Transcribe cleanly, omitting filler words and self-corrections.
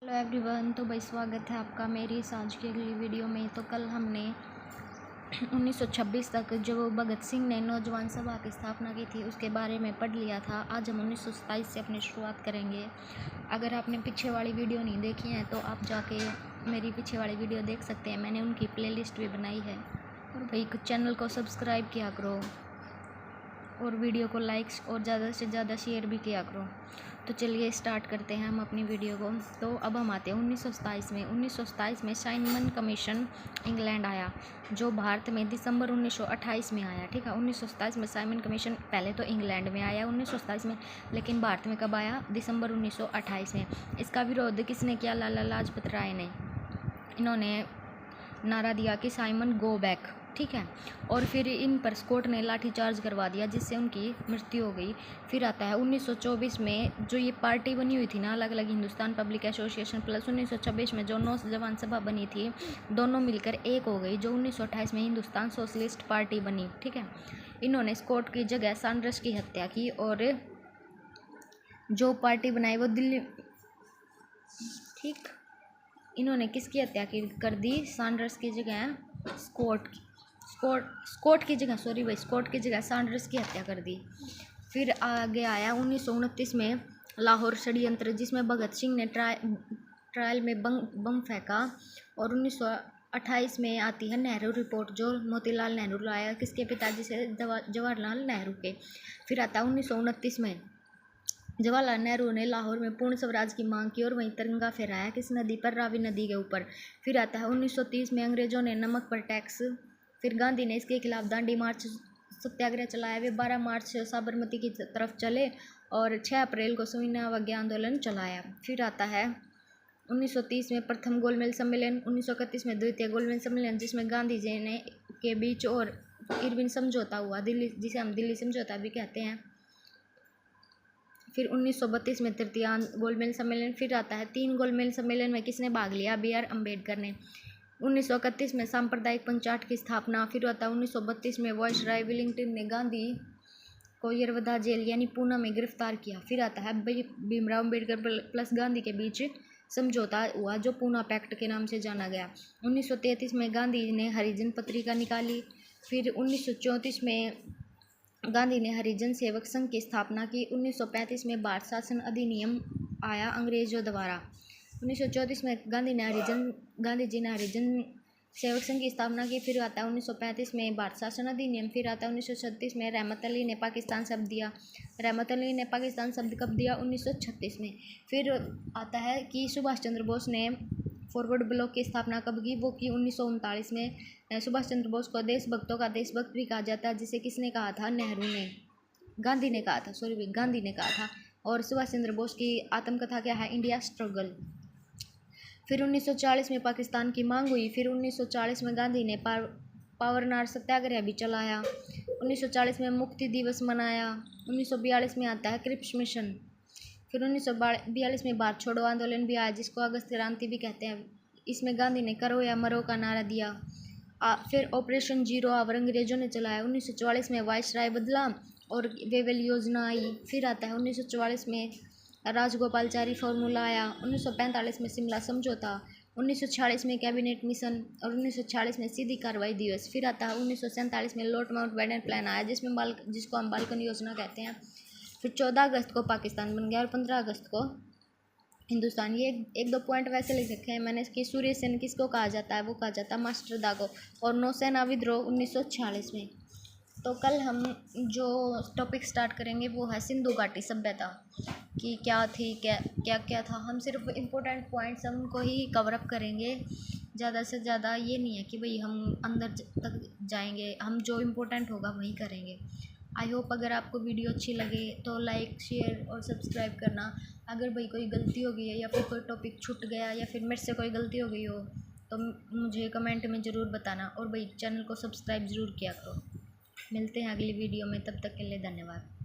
Hello everyone. तो भाई स्वागत है आपका मेरी इस आज की अगली वीडियो में। तो कल हमने 1926 तक जो भगत सिंह ने नौजवान सभा की स्थापना की थी उसके बारे में पढ़ लिया था। आज हम 1927 से अपनी शुरुआत करेंगे। अगर आपने पीछे वाली वीडियो नहीं देखी है तो आप जाके मेरी पीछे वाली वीडियो देख सकते हैं। मैंने उनकी प्लेलिस्ट भी बनाई है। और भाई चैनल को सब्सक्राइब किया करो और वीडियो को लाइक्स और ज़्यादा से ज़्यादा शेयर भी किया करो। तो चलिए स्टार्ट करते हैं हम अपनी वीडियो को। तो अब हम आते हैं 1927 में साइमन कमीशन इंग्लैंड आया, जो भारत में दिसंबर 1928 में आया। ठीक है, 1927 में साइमन कमीशन पहले तो इंग्लैंड में आया 1927 में, लेकिन भारत में कब आया? दिसंबर 1928 में। इसका विरोध किसने किया? लाला लाजपत राय ने। इन्होंने नारा दिया कि साइमन गो बैक। ठीक है, और फिर इन पर स्कॉट ने लाठीचार्ज करवा दिया जिससे उनकी मृत्यु हो गई। फिर आता है 1924 में जो ये पार्टी बनी हुई थी ना, अलग अलग हिंदुस्तान पब्लिक एसोसिएशन प्लस 1926 में जो नौजवान सभा बनी थी, दोनों मिलकर एक हो गई, जो 1928 में हिंदुस्तान सोशलिस्ट पार्टी बनी। ठीक है, इन्होंने स्कॉट की जगह सैंडर्स की हत्या की और जो पार्टी बनाई वो दिल्ली। ठीक, इन्होंने किसकी हत्या कर दी? सैंडर्स की जगह स्कॉट की जगह स्कॉट की जगह सैंडर्स की हत्या कर दी। फिर आगे आया 1929 में लाहौर षड्यंत्र, जिसमें भगत सिंह ने ट्रायल में बम फेंका। और 1928 में आती है नेहरू रिपोर्ट, जो मोतीलाल नेहरू लाया, किसके पिताजी से? जवाहरलाल नेहरू के। फिर आता है 1929 में जवाहरलाल नेहरू ने लाहौर में पूर्ण स्वराज की मांग की और वहीं तिरंगा फहराया, किस नदी पर? रावी नदी के ऊपर। फिर आता है 1930 में अंग्रेजों ने नमक पर टैक्स। फिर गांधी ने इसके खिलाफ दांडी मार्च सत्याग्रह चलाया। वे 12 मार्च साबरमती की तरफ चले और 6 अप्रैल को सविनय आंदोलन चलाया। फिर आता है 1930 में प्रथम गोलमेज सम्मेलन, 1931 में द्वितीय गोलमेज सम्मेलन, जिसमें गांधी जी ने के बीच और इरविन समझौता हुआ, दिल्ली, जिसे हम दिल्ली समझौता भी कहते हैं। फिर 1932 में तृतीय गोलमेज सम्मेलन। फिर आता है 3 गोलमेज सम्मेलन में किसने भाग लिया? BR अम्बेडकर ने। 1931 में सांप्रदायिक पंचायत की स्थापना। फिर आता है 1932 में वायसराय वेलिंगटन ने गांधी को यरवदा जेल यानी पूना में गिरफ्तार किया। फिर आता है भीमराव अम्बेडकर प्लस गांधी के बीच समझौता हुआ, जो पूना पैक्ट के नाम से जाना गया। 1933 में गांधी ने हरिजन पत्रिका निकाली। फिर 1934 में गांधी ने हरिजन सेवक संघ की स्थापना की। 1935 में भारत शासन अधिनियम आया अंग्रेजों द्वारा। 1934 में गांधी जी ने हरिजन सेवक संघ की स्थापना की। फिर आता है 1935 में भारत शासन अधिनियम। फिर आता है 1936 में रहमत अली ने पाकिस्तान शब्द दिया। रहमत अली ने पाकिस्तान शब्द कब दिया? 1936 में। फिर आता है कि सुभाष चंद्र बोस ने फॉरवर्ड ब्लॉक की स्थापना कब की? वो की 1939 में। सुभाष चंद्र बोस को देशभक्तों का देशभक्त भी कहा जाता है, जिसे किसने कहा था? नेहरू ने। गांधी ने कहा था, गांधी ने कहा था। और सुभाष चंद्र बोस की आत्मकथा क्या है? India struggle. फिर 1940 में पाकिस्तान की मांग हुई। फिर 1940 में गांधी ने पावरनार सत्याग्रह भी चलाया। 1940 में मुक्ति दिवस मनाया। 1942 में आता है क्रिप्स मिशन। फिर 1942 में भारत छोड़ो आंदोलन भी आया, जिसको अगस्त क्रांति भी कहते हैं। इसमें गांधी ने करो या मरो का नारा दिया। फिर ऑपरेशन जीरो आवर अंग्रेजों ने चलाया। 1944 में वायसराय बदला और वेवेल योजना आई। फिर आता है 1944 में राजगोपालचारी फॉर्मूला आया। 1945 में शिमला समझौता। 1946 में कैबिनेट मिशन और 1946 में सीधी कार्रवाई दिवस। फिर आता है 1947 में लॉर्ड माउंटबेटन प्लान आया, जिसको हम बाल्कन योजना कहते हैं। फिर 14 अगस्त को पाकिस्तान बन गया और 15 अगस्त को हिंदुस्तान। ये एक दो पॉइंट वैसे लिख रखे हैं मैंने कि सूर्य सेन किसको कहा जाता है? वो कहा जाता है मास्टर दा को। और नौसेना विद्रोह 1946 में। तो कल हम जो टॉपिक स्टार्ट करेंगे वो है सिंधु घाटी सभ्यता कि क्या थी, क्या था। हम सिर्फ इम्पोर्टेंट पॉइंट्स हम उनको ही कवर अप करेंगे, ज़्यादा से ज़्यादा ये नहीं है कि भाई हम अंदर तक जाएंगे। हम जो इम्पोर्टेंट होगा वही करेंगे। आई होप अगर आपको वीडियो अच्छी लगे तो लाइक शेयर और सब्सक्राइब करना। अगर भाई कोई गलती हो गई है या फिर कोई टॉपिक छूट गया या फिर मेरे से कोई गलती हो गई हो तो मुझे कमेंट में ज़रूर बताना। और भाई चैनल को सब्सक्राइब ज़रूर किया करो। मिलते हैं अगली वीडियो में, तब तक के लिए धन्यवाद।